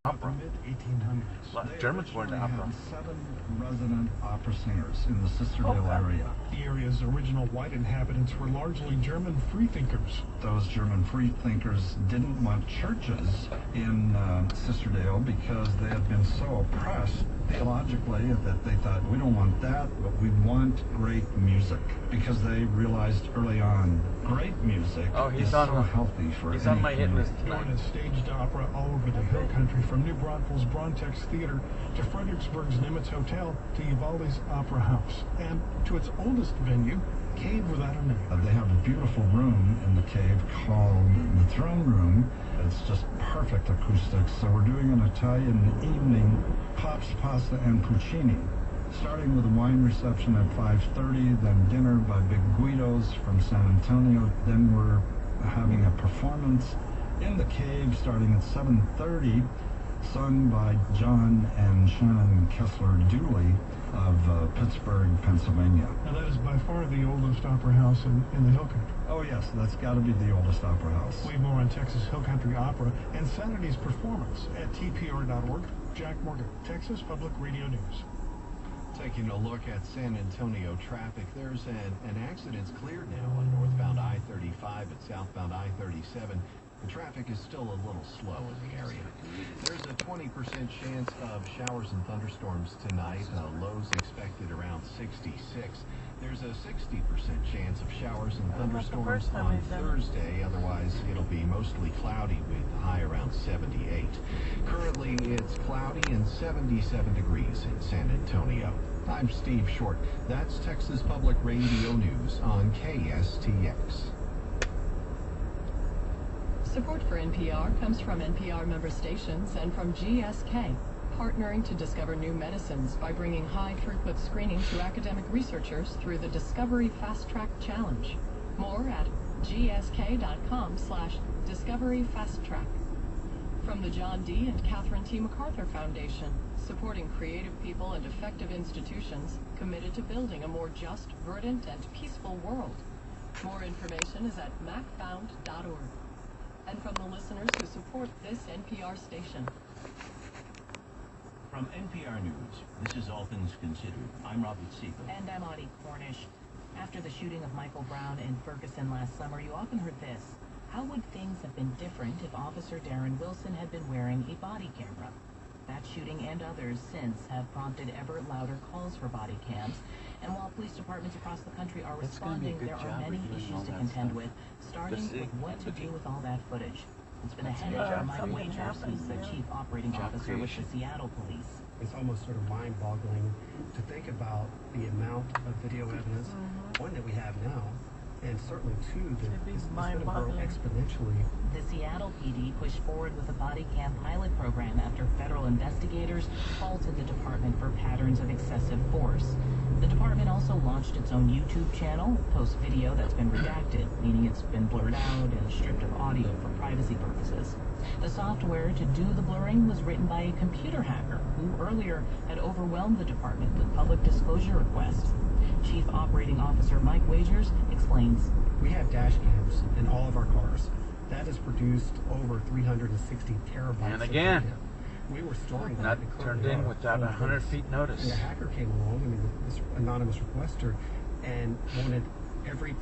Opera. Mid-1800s. A lot of Germans were into opera. Had 7 resident opera singers in the Sisterdale area. The area's original white inhabitants were largely German freethinkers. Those German freethinkers didn't want churches in Sisterdale because they had been so oppressed theologically that they thought, we don't want that, but we want great music. Because they realized early on, great music is so healthy for He's on my hit list Jordan tonight. has staged opera all over the hill country, from New Braunfels' Brontex Theater to Fredericksburg's Nimitz Hotel to Uvalde's Opera House, and to its oldest venue, Cave Without a Name. They have a beautiful room in the cave called the Throne Room. It's just perfect acoustics. So we're doing an Italian evening, pops, pasta, and puccini. Starting with a wine reception at 5:30, then dinner by Big Guido's from San Antonio. Then we're having a performance in the cave starting at 7:30, sung by John and Shannon Kessler Dooley of Pittsburgh, Pennsylvania. Now that is by far the oldest opera house in the hill country. Oh yes, that's got to be the oldest opera house. We've more on Texas Hill Country Opera and Saturday's performance at tpr.org. Jack Morgan, Texas Public Radio News. Taking a look at San Antonio traffic, there's an accident's cleared now on northbound I-35 and southbound I-37. The traffic is still a little slow in the area. There's a 20% chance of showers and thunderstorms tonight. Lows expected around 66. There's a 60% chance of showers and thunderstorms on Thursday. Otherwise, it'll be mostly cloudy with a high around 78. Currently, it's cloudy and 77 degrees in San Antonio. I'm Steve Short. That's Texas Public Radio News on KSTX. Support for NPR comes from NPR member stations and from GSK, partnering to discover new medicines by bringing high-throughput screening to academic researchers through the Discovery Fast Track Challenge. More at gsk.com/Discovery Fast Track. From the John D. and Catherine T. MacArthur Foundation, supporting creative people and effective institutions committed to building a more just, verdant, and peaceful world. More information is at macfound.org. And from the listeners who support this NPR station. From NPR News, this is All Things Considered. I'm Robert Siegel. And I'm Audie Cornish. After the shooting of Michael Brown in Ferguson last summer, you often heard this. How would things have been different if Officer Darren Wilson had been wearing a body camera? That shooting and others since have prompted ever louder calls for body cams. And while police departments across the country are responding, there are many issues to contend with, starting with what to do with all that footage. It's been a headache for Mike Wagers, who's the chief operating officer with the Seattle Police. It's almost sort of mind-boggling to think about the amount of video evidence, one, that we have now, and certainly two, that it's going to grow exponentially. The Seattle PD pushed forward with a body cam pilot program after federal investigators halted the department for patterns of excessive force. The department also launched its own YouTube channel, posts video that's been redacted, meaning it's been blurred out and stripped of audio for privacy purposes. The software to do the blurring was written by a computer hacker who earlier had overwhelmed the department with public disclosure requests. Chief Operating Officer Mike Wagers explains. We have dash cams in all of our cars. That has produced over 360 terabytes And again, of data. We were storing not that turned in without 100 feet notice. And a hacker came along, this anonymous requester, and wanted every